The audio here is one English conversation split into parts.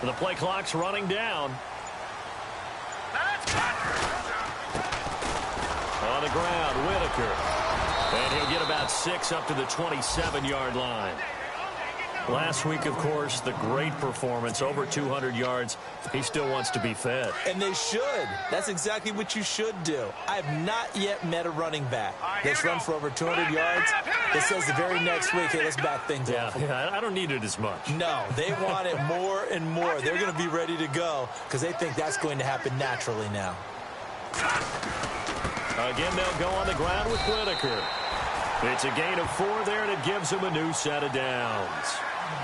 The play clock's running down. On the ground, Whitaker. And he'll get about 6 up to the 27-yard line. Last week, of course, the great performance, over 200 yards. He still wants to be fed. And they should. That's exactly what you should do. I have not yet met a running back that's run for over 200 yards that says the very next week, hey, let's back things off. Yeah, I don't need it as much. No, they want it more and more. They're going to be ready to go because they think that's going to happen naturally now. Again, they'll go on the ground with Whitaker. It's a gain of 4 there, and it gives them a new set of downs.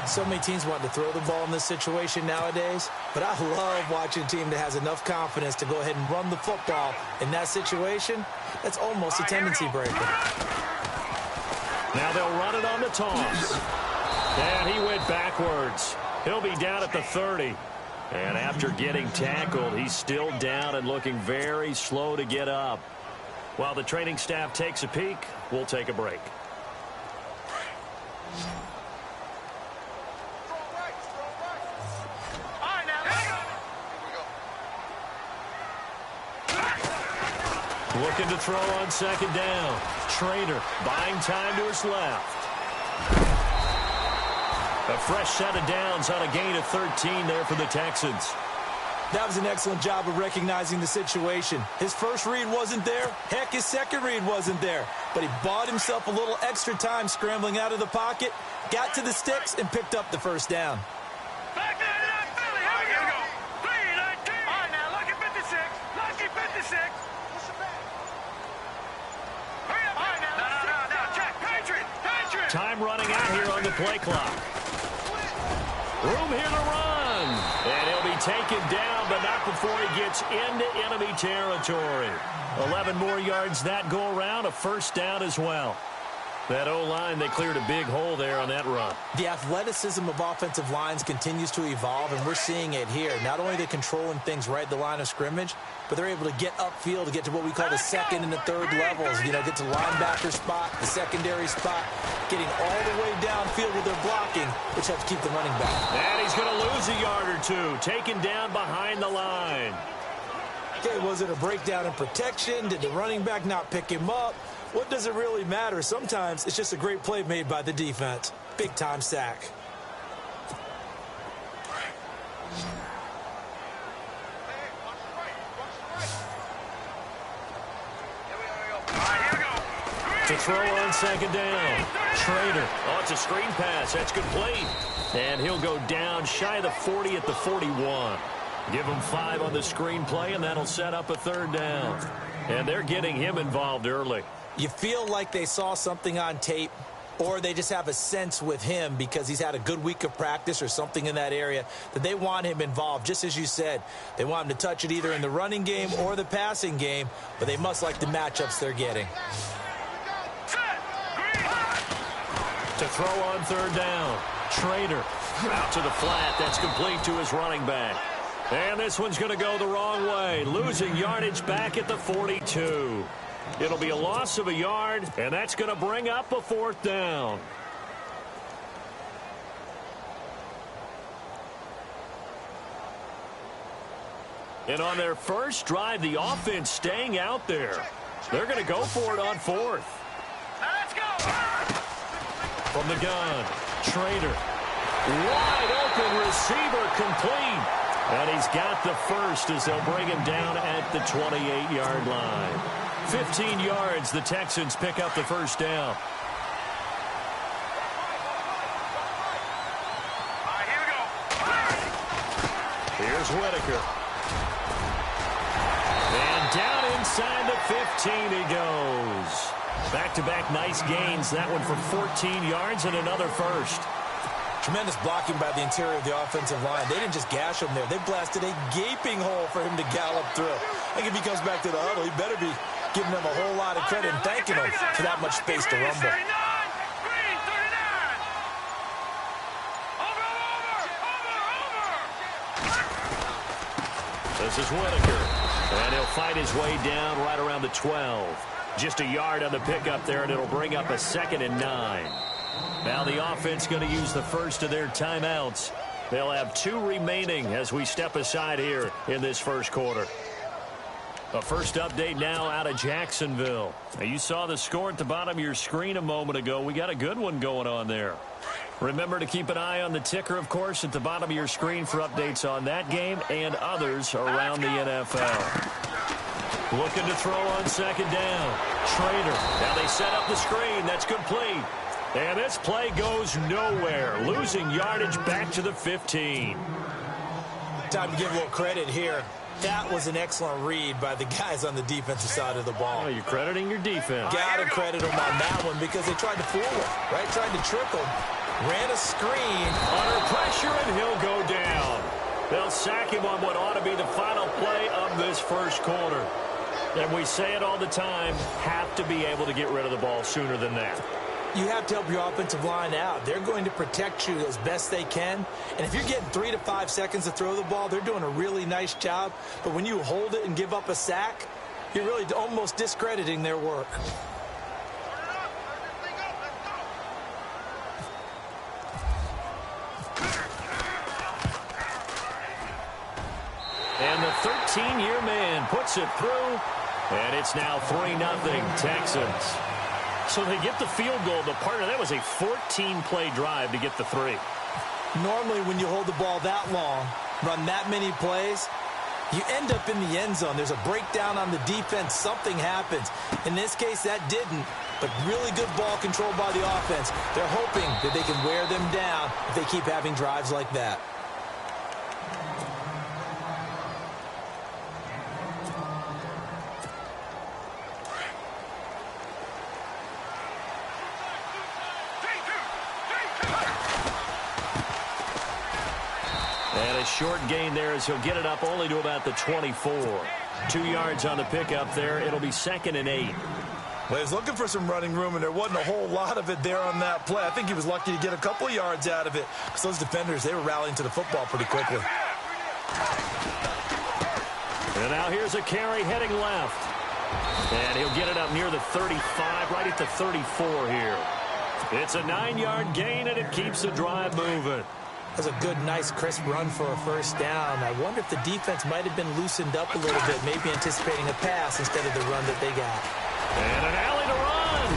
So many teams want to throw the ball in this situation nowadays, but I love watching a team that has enough confidence to go ahead and run the football in that situation. That's almost a tendency breaker. Now they'll run it on the toss. And he went backwards. He'll be down at the 30. And after getting tackled, he's still down and looking very slow to get up. While the training staff takes a peek, we'll take a break. Looking to throw on second down. Trader buying time to his left. A fresh set of downs on a gain of 13 there for the Texans. That was an excellent job of recognizing the situation. His first read wasn't there. Heck, his second read wasn't there. But he bought himself a little extra time scrambling out of the pocket, got to the sticks, and picked up the first down. Back there, Philly. Here we go. 3-19. All right, now, lucky 56. Lucky 56. Hurry up. All right, now, no. Check. Patriot. Time running out here on the play clock. Room here to run. And he'll be taken down, but not before he gets into enemy territory. 11 more yards that go around, a first down as well. That O-line, they cleared a big hole there on that run. The athleticism of offensive lines continues to evolve, and we're seeing it here. Not only are they controlling things right at the line of scrimmage, but they're able to get upfield to get to what we call the second and the third levels. You know, get to linebacker spot, the secondary spot, getting all the way downfield with their blocking, which helps keep the running back. And he's going to lose a yard or two, taken down behind the line. Okay, was it a breakdown in protection? Did the running back not pick him up? What does it really matter? Sometimes it's just a great play made by the defense. Big-time sack. To throw on second down. Trader. Oh, it's a screen pass. That's complete. And he'll go down shy of the 40 at the 41. Give him 5 on the screen play, and that'll set up a third down. And they're getting him involved early. You feel like they saw something on tape, or they just have a sense with him because he's had a good week of practice or something in that area that they want him involved. Just as you said, they want him to touch it either in the running game or the passing game, but they must like the matchups they're getting. To throw on third down. Trader out to the flat. That's complete to his running back. And this one's going to go the wrong way. Losing yardage back at the 42. It'll be a loss of a yard, and that's going to bring up a fourth down. And on their first drive, the offense staying out there. They're going to go for it on fourth. Let's go. From the gun, Trader. Wide open receiver complete. And he's got the first as they'll bring him down at the 28-yard line. 15 yards, the Texans pick up the first down. All right, here we go. Here's Whitaker. And down inside the 15 he goes. Back-to-back nice gains. That one for 14 yards and another first. Tremendous blocking by the interior of the offensive line. They didn't just gash him there. They blasted a gaping hole for him to gallop through. I think if he comes back to the huddle, he better be giving them a whole lot of credit and thanking them for that much space to rumble. This is Whitaker. And he'll fight his way down right around the 12. Just a yard on the pickup there, and it'll bring up a 2nd and 9. Now the offense going to use the first of their timeouts. They'll have 2 remaining as we step aside here in this first quarter. A first update now out of Jacksonville. Now, you saw the score at the bottom of your screen a moment ago. We got a good one going on there. Remember to keep an eye on the ticker, of course, at the bottom of your screen for updates on that game and others around the NFL. Looking to throw on second down. Trader. Now they set up the screen. That's complete. And this play goes nowhere. Losing yardage back to the 15. Time to give a little credit here. That was an excellent read by the guys on the defensive side of the ball. Oh, you're crediting your defense. Got to credit them on that one because they tried to fool him, right? Tried to trick him. Ran a screen. Under pressure, and he'll go down. They'll sack him on what ought to be the final play of this first quarter. And we say it all the time, have to be able to get rid of the ball sooner than that. You have to help your offensive line out. They're going to protect you as best they can. And if you're getting 3 to 5 seconds to throw the ball, they're doing a really nice job. But when you hold it and give up a sack, you're really almost discrediting their work. And the 13-year man puts it through. And it's now 3-0 Texans. So they get the field goal. The partner, that was a 14-play drive to get the 3. Normally, when you hold the ball that long, run that many plays, you end up in the end zone. There's a breakdown on the defense. Something happens. In this case, that didn't. But really good ball control by the offense. They're hoping that they can wear them down if they keep having drives like that. And a short gain there as he'll get it up only to about the 24. 2 yards on the pickup there. It'll be 2nd and 8. Well, he was looking for some running room, and there wasn't a whole lot of it there on that play. I think he was lucky to get a couple of yards out of it because those defenders, they were rallying to the football pretty quickly. And now here's a carry heading left. And he'll get it up near the 35, right at the 34 here. It's a 9-yard gain, and it keeps the drive moving. That's a good, nice, crisp run for a first down. I wonder if the defense might have been loosened up a little bit, maybe anticipating a pass instead of the run that they got. And an alley to run.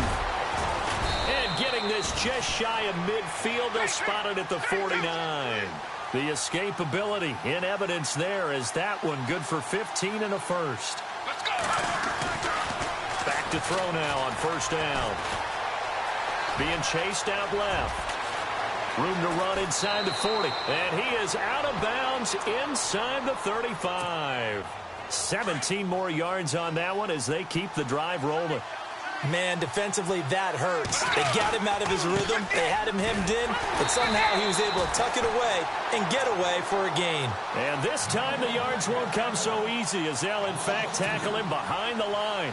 And getting this just shy of midfield, they'll spot it at the 49. The escapability in evidence there is that one good for 15 and a first. Let's go. Back to throw now on first down. Being chased out left. Room to run inside the 40. And he is out of bounds inside the 35. 17 more yards on that one as they keep the drive rolling. Man, defensively, that hurts. They got him out of his rhythm. They had him hemmed in, but somehow he was able to tuck it away and get away for a gain. And this time the yards won't come so easy as they'll, in fact, tackle him behind the line.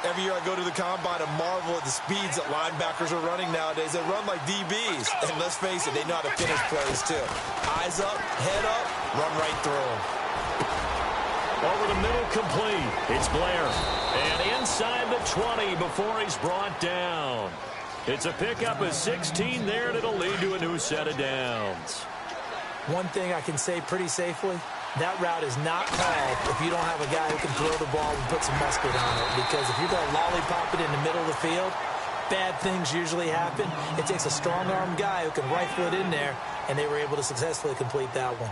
Every year I go to the combine and marvel at the speeds that linebackers are running nowadays. They run like DBs. And let's face it, they know how to finish plays too. Eyes up, head up, run right through them. Over the middle, complete. It's Blair. And inside the 20 before he's brought down. It's a pickup of 16 there, and it'll lead to a new set of downs. One thing I can say pretty safely, that route is not called if you don't have a guy who can throw the ball and put some muscle on it. Because if you're going to lollipop it in the middle of the field, bad things usually happen. It takes a strong-armed guy who can rifle it in there, and they were able to successfully complete that one.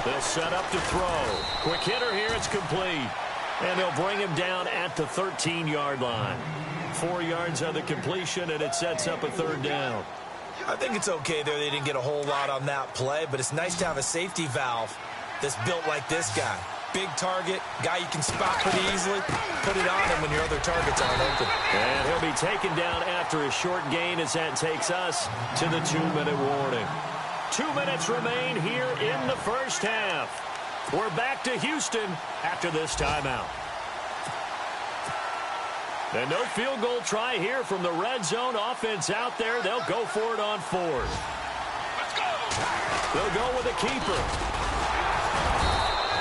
They'll set up to throw. Quick hitter here, it's complete. And they'll bring him down at the 13-yard line. 4 yards on the completion, and it sets up a third down. I think it's okay there. They didn't get a whole lot on that play, but it's nice to have a safety valve that's built like this guy. Big target, guy you can spot pretty easily. Put it on him when your other targets aren't open. And he'll be taken down after a short gain as that takes us to the 2-minute warning. 2 minutes remain here in the first half. We're back to Houston after this timeout. And no field goal try here from the red zone offense out there. They'll go for it on 4th. Let's go. They'll go with a keeper.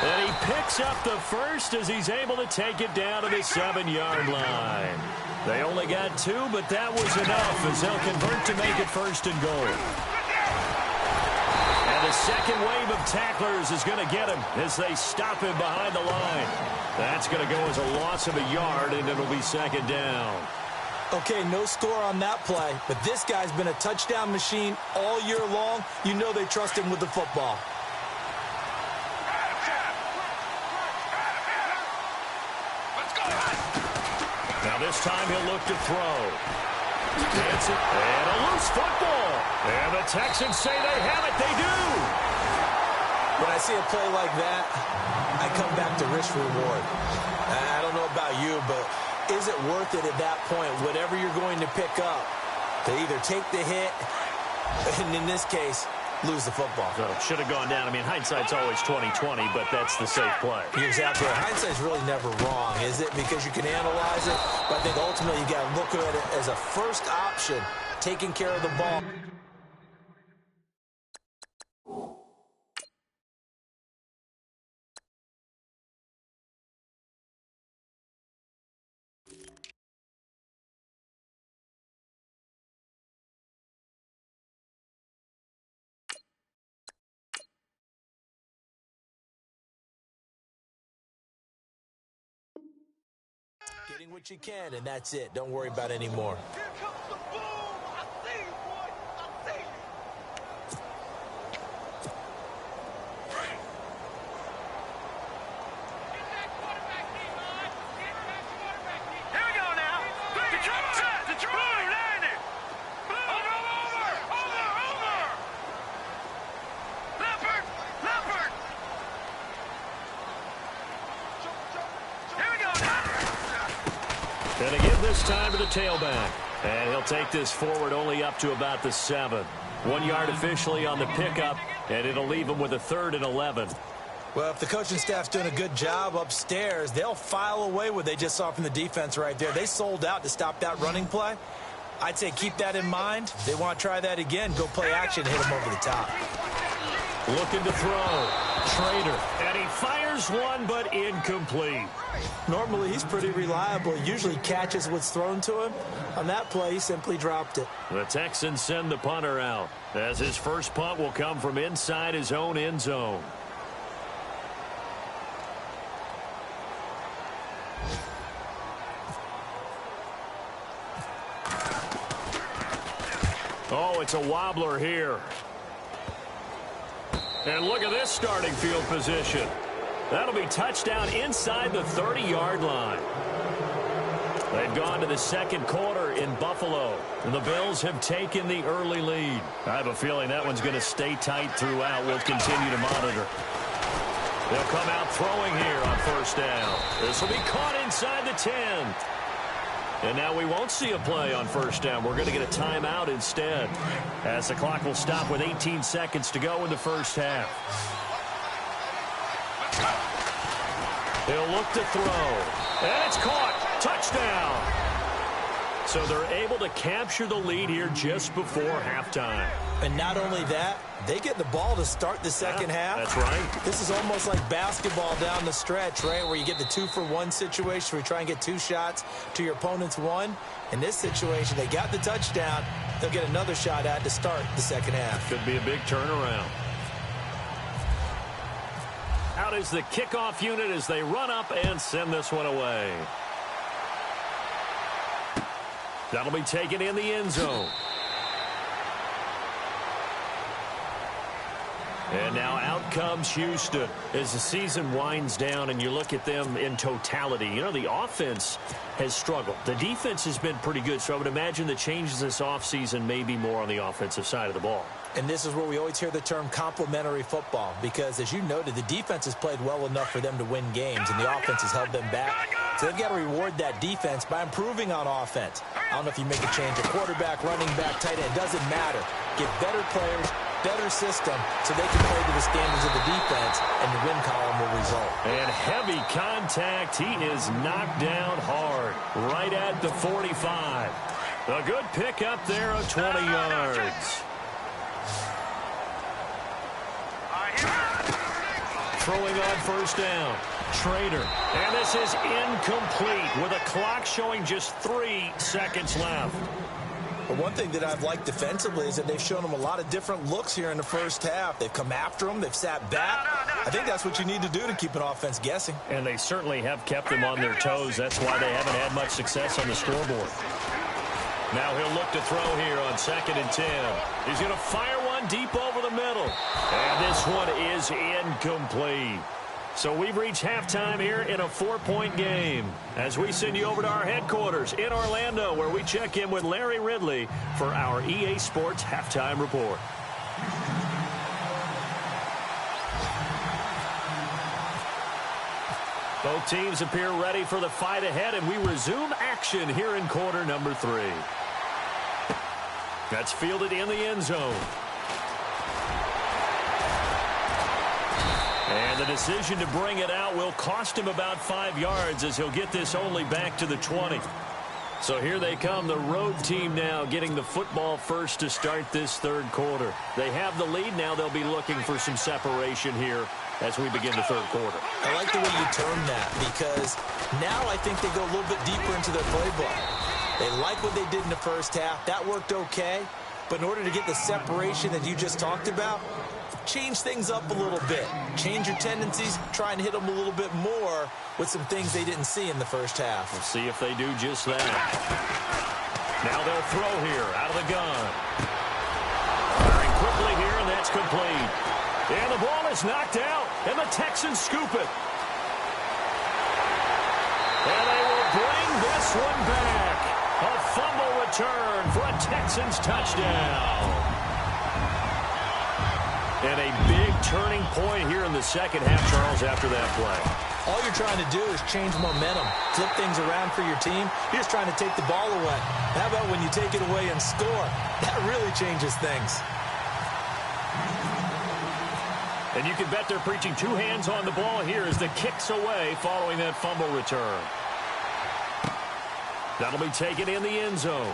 And he picks up the first as he's able to take it down to the 7-yard line. They only got 2, but that was enough as they'll convert to make it first and goal. And the second wave of tacklers is going to get him as they stop him behind the line. That's going to go as a loss of a yard, and it'll be second down. Okay, no score on that play, but this guy's been a touchdown machine all year long. You know they trust him with the football. Now this time he'll look to throw. Gets it, and a loose football. And the Texans say they have it. They do. When I see a play like that, I come back to risk reward. I don't know about you, but is it worth it at that point, whatever you're going to pick up, to either take the hit, and in this case, lose the football? So should have gone down. I mean, hindsight's always 20/20, but that's the safe play. You're exactly right. Hindsight's really never wrong, is it? Because you can analyze it, but I think ultimately you got to look at it as a first option, taking care of the ball. Getting what you can, and that's it. Don't worry about any more. Here comes the boom. I see you, boy. I see you. Here we go now. Control set. Control. Landing. Over. Leopard. Here we go now. Going to give this time to the tailback. And he'll take this forward only up to about the 7. 1 yard officially on the pickup, and it'll leave him with a 3rd and 11. Well, if the coaching staff's doing a good job upstairs, they'll file away what they just saw from the defense right there. They sold out to stop that running play. I'd say keep that in mind. If they want to try that again, go play action, hit them over the top. Looking to throw. Schrader. And he fires one, but incomplete. Normally, he's pretty reliable. He usually catches what's thrown to him. On that play, he simply dropped it. The Texans send the punter out, as his first punt will come from inside his own end zone. Oh, it's a wobbler here. And look at this starting field position. That'll be touchdown inside the 30-yard line. They've gone to the second quarter in Buffalo, and the Bills have taken the early lead. I have a feeling that one's going to stay tight throughout. We'll continue to monitor. They'll come out throwing here on first down. This will be caught inside the 10. And now we won't see a play on first down. We're going to get a timeout instead, as the clock will stop with 18 seconds to go in the first half. He'll look to throw. And it's caught. Touchdown. So they're able to capture the lead here just before halftime. And not only that, they get the ball to start the second half. That's right. This is almost like basketball down the stretch, right, where you get the 2-for-1 situation where you try and get 2 shots to your opponent's 1. In this situation, they got the touchdown. They'll get another shot at to start the second half. Could be a big turnaround. Out is the kickoff unit as they run up and send this one away. That'll be taken in the end zone. And now out comes Houston as the season winds down and you look at them in totality. You know, the offense has struggled. The defense has been pretty good, so I would imagine the changes this offseason may be more on the offensive side of the ball. And this is where we always hear the term complementary football because, as you noted, the defense has played well enough for them to win games, and the offense has held them back. So they've got to reward that defense by improving on offense. I don't know if you make a change at quarterback, running back, tight end. It doesn't matter. Get better players, better system, so they can play to the standards of the defense, and the win column will result. And heavy contact. He is knocked down hard, right at the 45. A good pickup there of 20 yards. Throwing on first down. Trader. And this is incomplete with a clock showing just 3 seconds left. But one thing that I've liked defensively is that they've shown them a lot of different looks here in the first half. They've come after them. They've sat back. I think that's what you need to do to keep an offense guessing. And they certainly have kept them on their toes. That's why they haven't had much success on the scoreboard. Now he'll look to throw here on 2nd and 10. He's going to fire one deep over the middle. And this one is incomplete. So we've reached halftime here in a 4-point game as we send you over to our headquarters in Orlando, where we check in with Larry Ridley for our EA Sports Halftime Report. Both teams appear ready for the fight ahead, and we resume action here in quarter number 3. That's fielded in the end zone. And the decision to bring it out will cost him about 5 yards, as he'll get this only back to the 20. So here they come, the road team now getting the football first to start this third quarter. They have the lead. Now they'll be looking for some separation here as we begin the third quarter. I like the way you term that, because now I think they go a little bit deeper into their playbook. They like what they did in the first half. That worked okay. But in order to get the separation that you just talked about, change things up a little bit. Change your tendencies. Try and hit them a little bit more with some things they didn't see in the first half. We'll see if they do just that. Now they'll throw here out of the gun. Firing quickly here, and that's complete. And the ball is knocked out, and the Texans scoop it. And they will bring this one back. A fumble return for a Texans touchdown. And a big turning point here in the second half, Charles, after that play. All you're trying to do is change momentum, flip things around for your team. You're just trying to take the ball away. How about when you take it away and score? That really changes things. And you can bet they're preaching 2 hands on the ball here as the kick's away following that fumble return. That'll be taken in the end zone.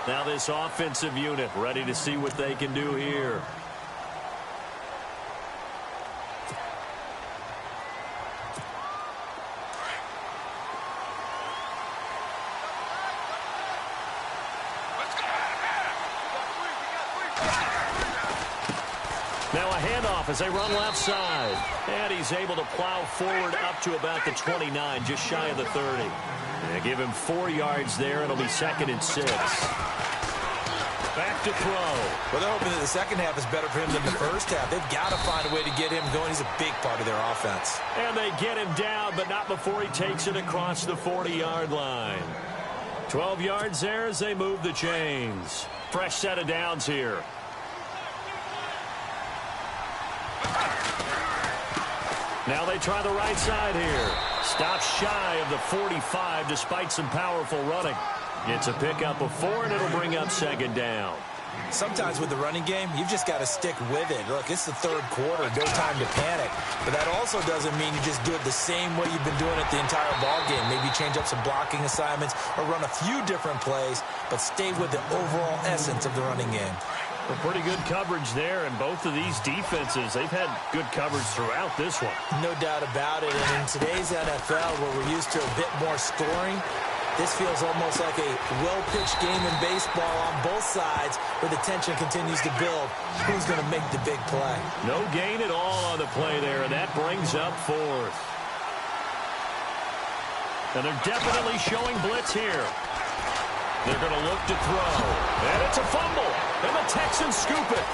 Now this offensive unit ready to see what they can do here. Now a handoff as they run left side. And he's able to plow forward up to about the 29, just shy of the 30. They give him 4 yards there. It'll be 2nd and 6. Back to throw. Well, they're hoping that the second half is better for him than the first half. They've got to find a way to get him going. He's a big part of their offense. And they get him down, but not before he takes it across the 40-yard line. 12 yards there as they move the chains. Fresh set of downs here. Now they try the right side here. Stops shy of the 45 despite some powerful running. It's a pickup of 4, and it'll bring up 2nd down. Sometimes with the running game, you've just got to stick with it. Look, it's the third quarter. No time to panic. But that also doesn't mean you just do it the same way you've been doing it the entire ball game. Maybe change up some blocking assignments or run a few different plays, but stay with the overall essence of the running game. Well, pretty good coverage there, and both of these defenses, they've had good coverage throughout this one. No doubt about it. And in today's NFL, where we're used to a bit more scoring, this feels almost like a well-pitched game in baseball on both sides where the tension continues to build. Who's going to make the big play? No gain at all on the play there, and that brings up 4th. And they're definitely showing blitz here. They're going to look to throw. And it's a fumble. And the Texans scoop it.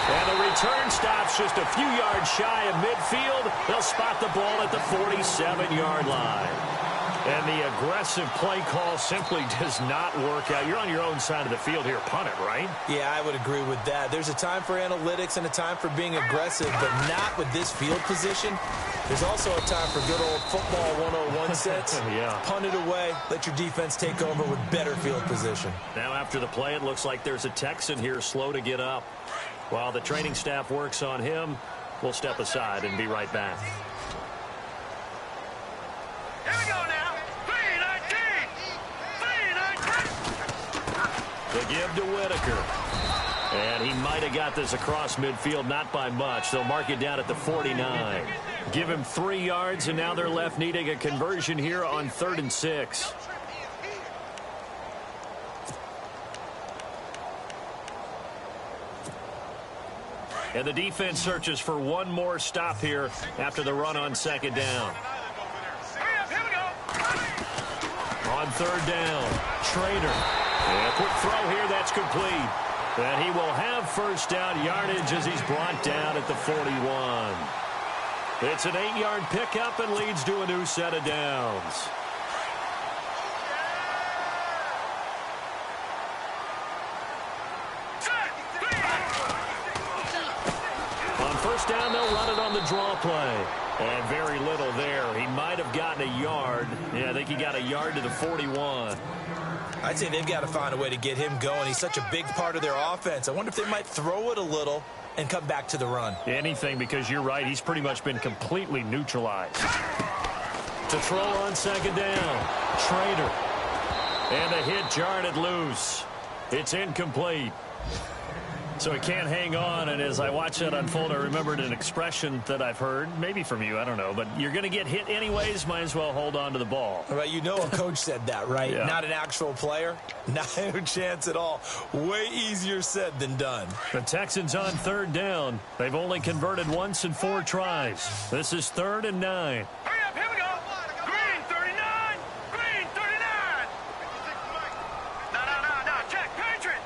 And the return stops just a few yards shy of midfield. They'll spot the ball at the 47-yard line. And the aggressive play call simply does not work out. You're on your own side of the field here. Punt it, right? Yeah, I would agree with that. There's a time for analytics and a time for being aggressive, but not with this field position. There's also a time for good old football 101 sets. Yeah. Punt it away. Let your defense take over with better field position. Now after the play, it looks like there's a Texan here slow to get up. While the training staff works on him, we'll step aside and be right back. Here we go now. 3-19. 3-19. The give to Whitaker. And he might have got this across midfield, not by much. They'll mark it down at the 49. Give him 3 yards, and now they're left needing a conversion here on 3rd and 6. And the defense searches for one more stop here after the run on 2nd down. On 3rd down, Schrader. And a quick throw here, that's complete. And he will have 1st down yardage as he's brought down at the 41. It's an 8-yard pickup and leads to a new set of downs. On 1st down, they'll run it on the draw play. And very little there. He might have gotten a yard. Yeah, I think he got a yard to the 41. I'd say they've got to find a way to get him going. He's such a big part of their offense. I wonder if they might throw it a little and come back to the run. Anything, because you're right. He's pretty much been completely neutralized. To throw on 2nd down, Schrader. And a hit jarred it loose. It's incomplete. So he can't hang on, and as I watch that unfold, I remembered an expression that I've heard, maybe from you, I don't know, but you're going to get hit anyways, might as well hold on to the ball. Right, you know a coach said that, right? Yeah. Not an actual player. No chance at all. Way easier said than done. The Texans on 3rd down. They've only converted once in 4 tries. This is 3rd and 9. Hurry up, here we go. Green 39. Green 39. No. Check. Patriot.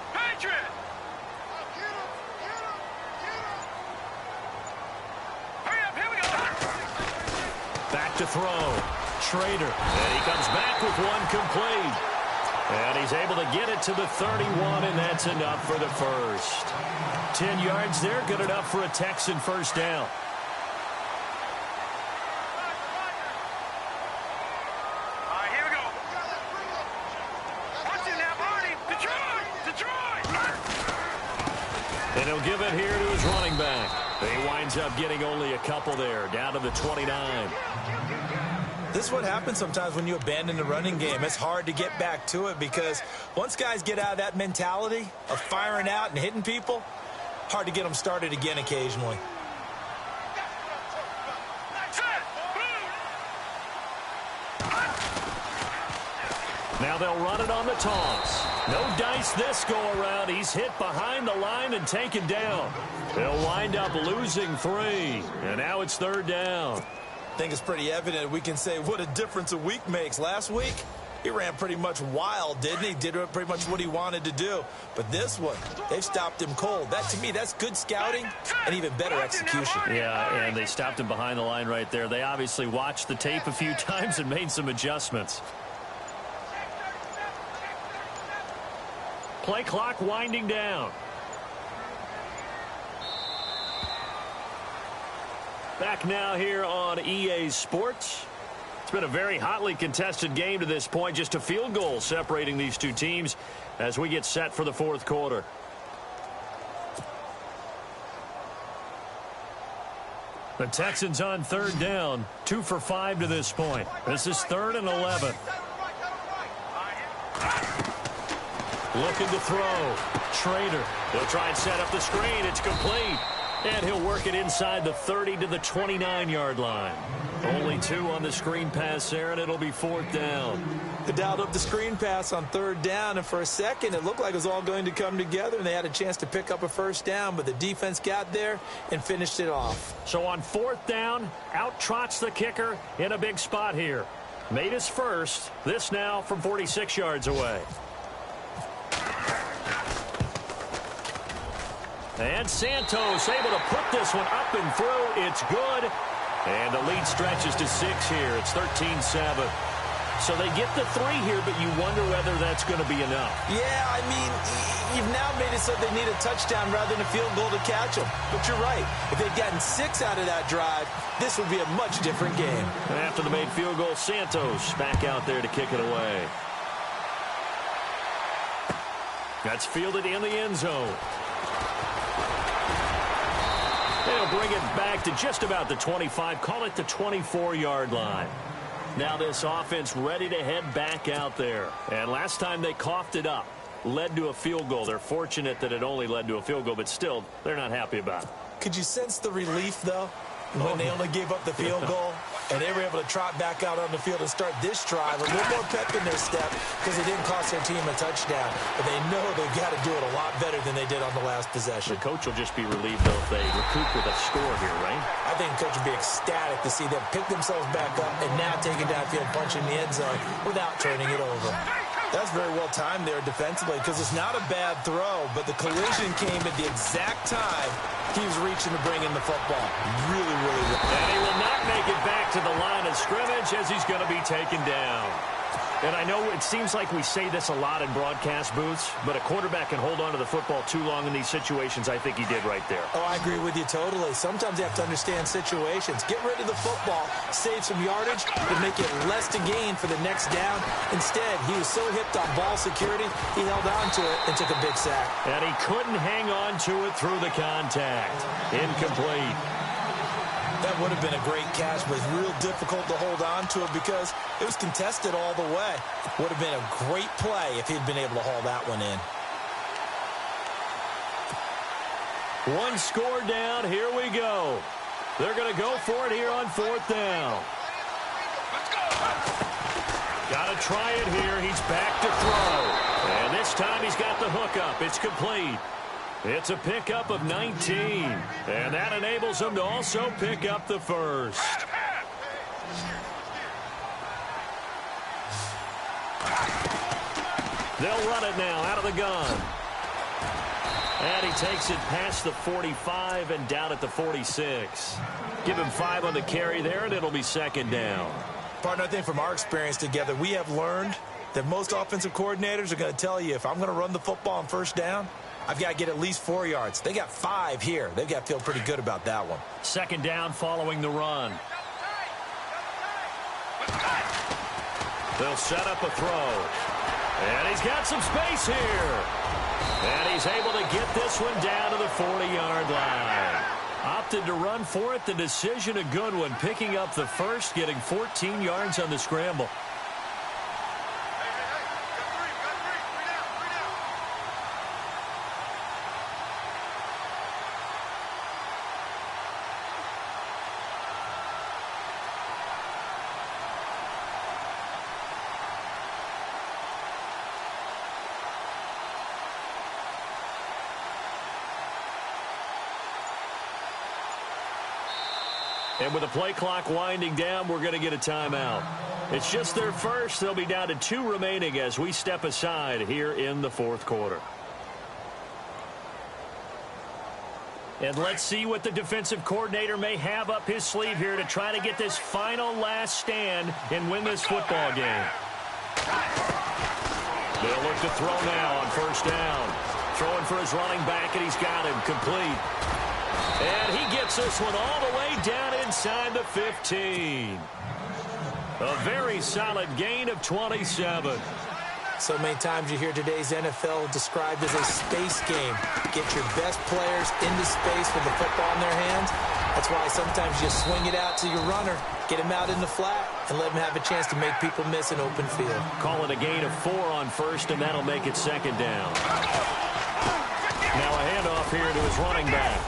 Back to throw. Schrader. And he comes back with one complete. And he's able to get it to the 31, and that's enough for the 1st. 10 yards there, good enough for a Texan 1st down. All right, here we go. Watch it now, Marty. Detroit. And he'll give it here to his running back. He winds up getting only a couple there, down to the 29. This is what happens sometimes when you abandon the running game. It's hard to get back to it because once guys get out of that mentality of firing out and hitting people, hard to get them started again occasionally. Now they'll run it on the toss. No dice this go-around. He's hit behind the line and taken down. They'll wind up losing 3. And now it's 3rd down. I think it's pretty evident we can say what a difference a week makes. Last week, he ran pretty much wild, didn't he? Did pretty much what he wanted to do. But this one, they've stopped him cold. That, to me, that's good scouting and even better execution. Yeah, and they stopped him behind the line right there. They obviously watched the tape a few times and made some adjustments. Play clock winding down. Back now here on EA Sports. It's been a very hotly contested game to this point. Just a field goal separating these two teams as we get set for the 4th quarter. The Texans on 3rd down. 2 for 5 to this point. This is 3rd and 11. Looking to throw. Schrader. He'll try and set up the screen. It's complete. And he'll work it inside the 30 to the 29-yard line. Only 2 on the screen pass there, and it'll be 4th down. They dialed up the screen pass on 3rd down, and for a second it looked like it was all going to come together, and they had a chance to pick up a 1st down, but the defense got there and finished it off. So on 4th down, out trots the kicker in a big spot here. Made his first. This now from 46 yards away. And Santos able to put this one up and through. It's good. And the lead stretches to 6 here. It's 13-7. So they get the 3 here, but you wonder whether that's going to be enough. Yeah, I mean, you've now made it so they need a touchdown rather than a field goal to catch them. But you're right. If they'd gotten 6 out of that drive, this would be a much different game. And after the made field goal, Santos back out there to kick it away. That's fielded in the end zone. They'll bring it back to just about the 25, call it the 24-yard line. Now this offense ready to head back out there. And last time they coughed it up. led to a field goal. They're fortunate that it only led to a field goal, but still, they're not happy about it. Could you sense the relief, though, when they only gave up the field goal and they were able to trot back out on the field and start this drive a little more pep in their step because it didn't cost their team a touchdown, but they know they've got to do it a lot better than they did on the last possession. The coach will just be relieved, though, if they recoup with a score here, right? I think the coach would be ecstatic to see them pick themselves back up and now take it downfield, punch in the end zone without turning it over. That's very well timed there defensively because it's not a bad throw, but the collision came at the exact time he was reaching to bring in the football. Really, really well. And he will not make it back to the line of scrimmage as he's going to be taken down. And I know it seems like we say this a lot in broadcast booths, but a quarterback can hold on to the football too long in these situations. I think he did right there. Oh, I agree with you totally. Sometimes you have to understand situations. Get rid of the football, save some yardage, and make it less to gain for the next down. Instead, he was so hipped on ball security, he held on to it and took a big sack. And he couldn't hang on to it through the contact. Incomplete. That would have been a great catch, but it's real difficult to hold on to it because it was contested all the way. Would have been a great play if he'd been able to haul that one in. One score down. Here we go. They're going to go for it here on 4th down. Got to try it here. He's back to throw. And this time he's got the hook up. It's complete. It's a pickup of 19, and that enables him to also pick up the first. They'll run it now out of the gun. And he takes it past the 45 and down at the 46. Give him 5 on the carry there, and it'll be 2nd down. Partner, I think from our experience together, we have learned that most offensive coordinators are going to tell you, if I'm going to run the football on 1st down, I've got to get at least 4 yards. They got 5 here. They've got to feel pretty good about that one. 2nd down following the run. They'll set up a throw. And he's got some space here. And he's able to get this one down to the 40-yard line. Opted to run for it. The decision a good one. Picking up the first, getting 14 yards on the scramble. And with the play clock winding down, we're going to get a timeout. It's just their first. They'll be down to 2 remaining as we step aside here in the 4th quarter. And let's see what the defensive coordinator may have up his sleeve here to try to get this final last stand and win this football game. They'll look to throw now on 1st down. Throwing for his running back, and he's got him complete. And he gets this one all the way down inside the 15. A very solid gain of 27. So many times you hear today's NFL described as a space game. Get your best players into space with the football in their hands. That's why sometimes you swing it out to your runner, get him out in the flat, and let him have a chance to make people miss an open field. Call it a gain of 4 on 1st, and that'll make it 2nd down. Now a handoff here to his running back.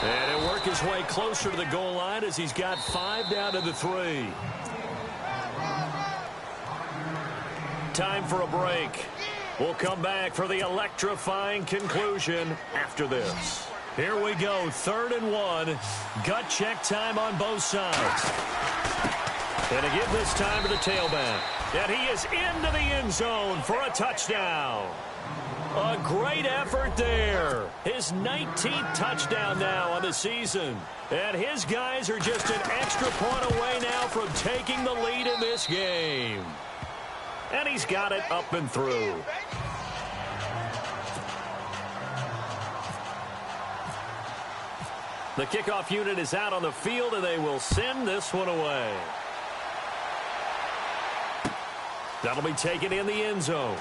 And he'll work his way closer to the goal line as he's got 5 down to the 3. Time for a break. We'll come back for the electrifying conclusion after this. Here we go, 3rd and 1. Gut check time on both sides. And to give this time to the tailback. And he is into the end zone for a touchdown. A great effort there. His 19th touchdown now on the season. And his guys are just an extra point away now from taking the lead in this game. And he's got it up and through. The kickoff unit is out on the field, and they will send this one away. That'll be taken in the end zone.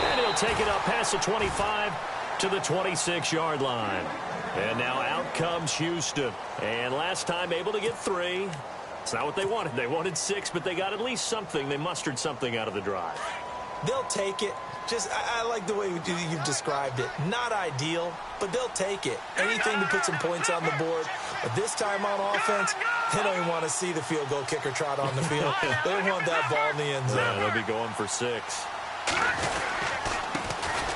And he'll take it up past the 25 to the 26-yard line. And now out comes Houston. And last time able to get 3. It's not what they wanted. They wanted 6, but they got at least something. They mustered something out of the drive. They'll take it. I like the way you've described it. Not ideal, but they'll take it. Anything to put some points on the board. But this time on offense, they don't even want to see the field goal kicker trot on the field. They want that ball in the end zone. Yeah, they'll be going for 6.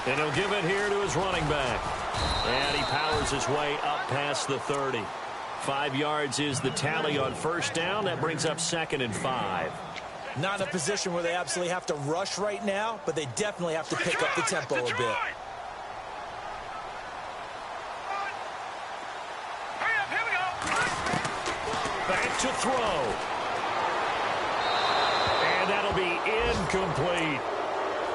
And he'll give it here to his running back. And he powers his way up past the 30. 5 yards is the tally on first down. That brings up 2nd and 5. Not in a position where they absolutely have to rush right now, but they definitely have to pick up the tempo a bit. Hurry up, here we go. Back to throw. And that'll be incomplete.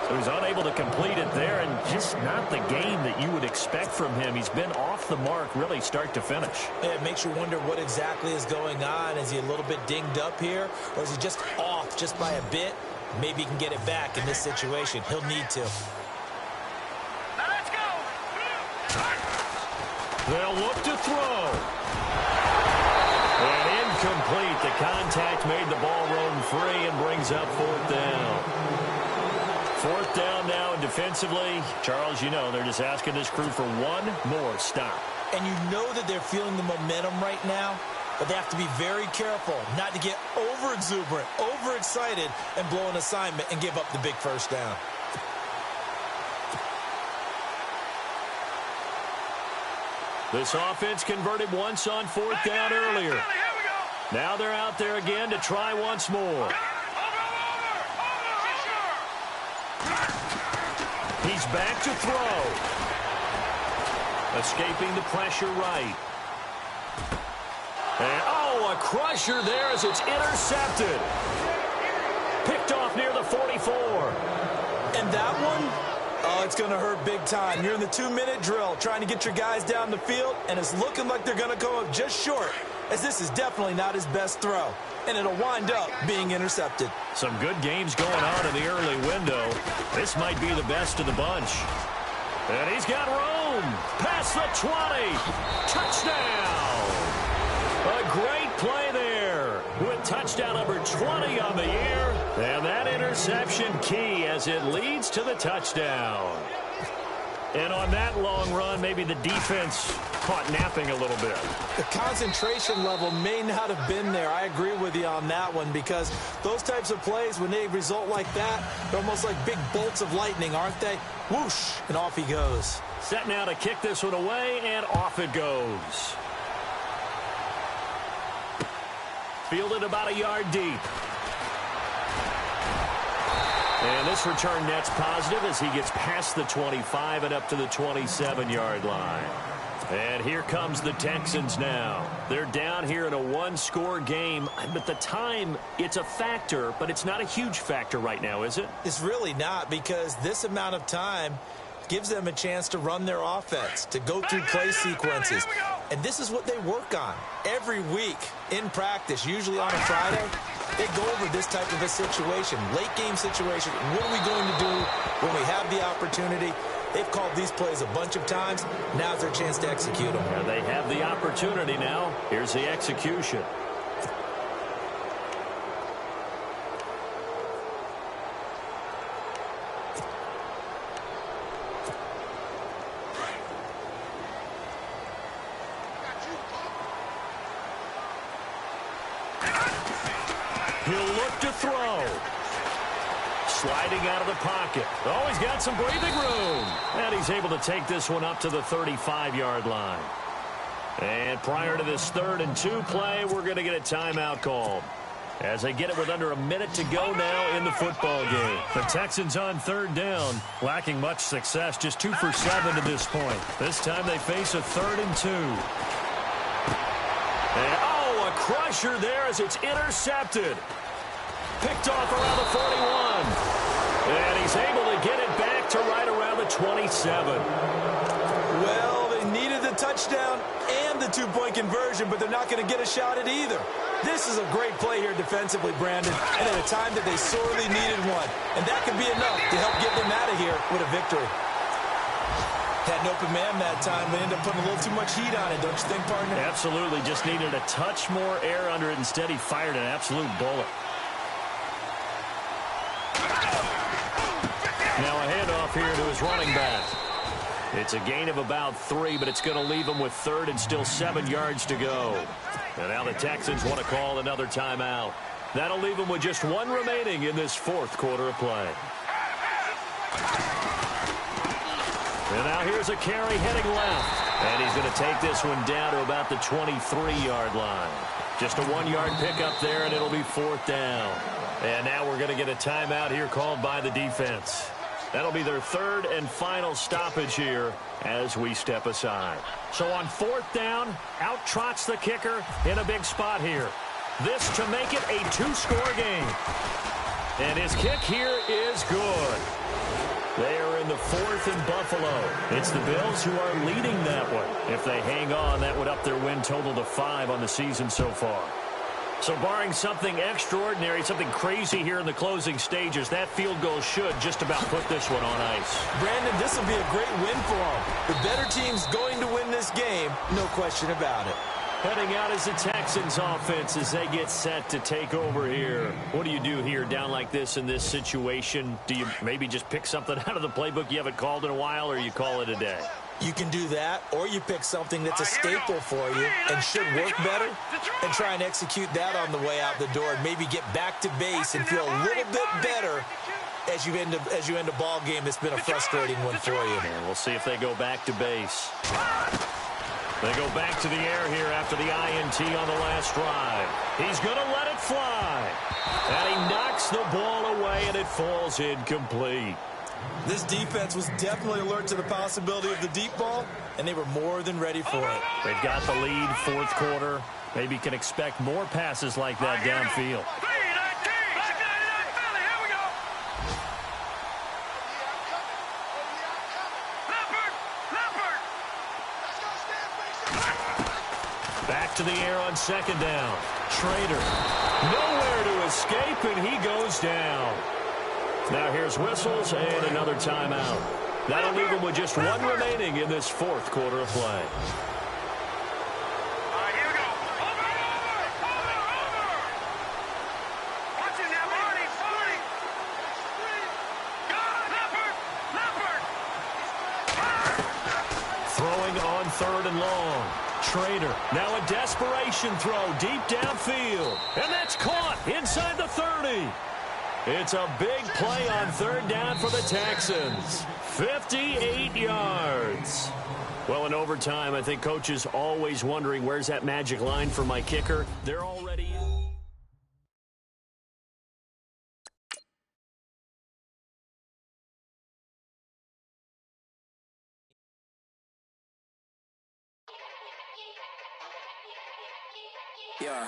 So he's unable to complete it there, and just not the game that you would expect from him. He's been off the mark really start to finish. It makes you wonder what exactly is going on. Is he a little bit dinged up here, or is he just off just by a bit? Maybe he can get it back in this situation. He'll need to. Now let's go. They'll look to throw. And incomplete. The contact made the ball roam free and brings up 4th down. 4th down now, and defensively, Charles, you know, they're just asking this crew for one more stop. And you know that they're feeling the momentum right now, but they have to be very careful not to get over-exuberant, overexcited, and blow an assignment and give up the big first down. This offense converted once on 4th down earlier. Here we go. Now they're out there again to try once more. He's back to throw. Escaping the pressure right. And, a crusher there as it's intercepted. Picked off near the 44. And that one, it's going to hurt big time. You're in the 2-minute drill trying to get your guys down the field, and it's looking like they're going to come up just short, as this is definitely not his best throw. And it'll wind up being intercepted. Some good games going on in the early window. This might be the best of the bunch. And he's got room. Past the 20. Touchdown. A great play there. With touchdown number 20 on the year. And that interception key as it leads to the touchdown. And on that long run, maybe the defense caught napping a little bit. The concentration level may not have been there. I agree with you on that one, because those types of plays, when they result like that, they're almost like big bolts of lightning, aren't they? Whoosh, and off he goes. Set now to kick this one away, and off it goes. Fielded about a yard deep. And this return net's positive as he gets past the 25 and up to the 27-yard line. And here comes the Texans now. They're down here in a one-score game. But the time, it's a factor, but it's not a huge factor right now, is it? It's really not, because this amount of time gives them a chance to run their offense, to go through play sequences. And this is what they work on every week in practice, usually on a Friday. They go over this type of a situation, late game situation. What are we going to do when we have the opportunity? They've called these plays a bunch of times. Now's their chance to execute them. Yeah, they have the opportunity now. Here's the execution. He'll look to throw. Sliding out of the pocket. Oh, he's got some breathing room. And he's able to take this one up to the 35-yard line. And prior to this 3rd and 2 play, we're going to get a timeout called, as they get it with under a minute to go now in the football game. The Texans on 3rd down, lacking much success, just 2 for 7 to this point. This time they face a 3rd and 2. And, a crusher there as it's intercepted. Picked off around the 41. And he's able to get it back to right around the 27. Well, they needed the touchdown and the 2-point conversion, but they're not going to get a shot at either. This is a great play here defensively, Brandon, and at a time that they sorely needed one. And that could be enough to help get them out of here with a victory. Had an open man that time, but ended up putting a little too much heat on it, don't you think, partner? Absolutely. Just needed a touch more air under it. Instead, he fired an absolute bullet. Now a handoff here to his running back. It's a gain of about 3, but it's going to leave him with third and still 7 yards to go. And now the Texans want to call another timeout. That'll leave him with just 1 remaining in this fourth quarter of play. And now here's a carry heading left. And he's going to take this one down to about the 23-yard line. Just a 1-yard pickup there, and it'll be 4th down. And now we're going to get a timeout here called by the defense. That'll be their 3rd and final stoppage here as we step aside. So on 4th down, out trots the kicker in a big spot here. This to make it a 2-score game. And his kick here is good. They are in the 4th in Buffalo. It's the Bills who are leading that one. If they hang on, that would up their win total to 5 on the season so far. So barring something extraordinary, something crazy here in the closing stages, that field goal should just about put this one on ice. Brandon, this will be a great win for them. The better team's going to win this game, no question about it. Heading out is the Texans offense as they get set to take over here. What do you do here down like this in this situation? Do you maybe just pick something out of the playbook you haven't called in a while, or you call it a day? You can do that, or you pick something that's a staple for you and should work better and try and execute that on the way out the door and maybe get back to base and feel a little bit better as you end a ball game that's been a frustrating one for you. And we'll see if they go back to base. They go back to the air here after the INT on the last drive. He's going to let it fly. And he knocks the ball away, and it falls incomplete. This defense was definitely alert to the possibility of the deep ball, and they were more than ready for it. They've got the lead, 4th quarter. Maybe can expect more passes like that downfield. Back to the air on 2nd down. Schrader, nowhere to escape, and he goes down. Now here's whistles and another timeout. That'll leave him with just 1 remaining in this 4th quarter of play. Here we go. Over. Watching that, Marty. Leopard. Throwing on 3rd and long. Schrader, now a desperation throw deep downfield. And that's caught inside the 30. It's a big play on 3rd down for the Texans. 58 yards. Well, in overtime, I think Coach is always wondering, where's that magic line for my kicker? They're already in. Yeah.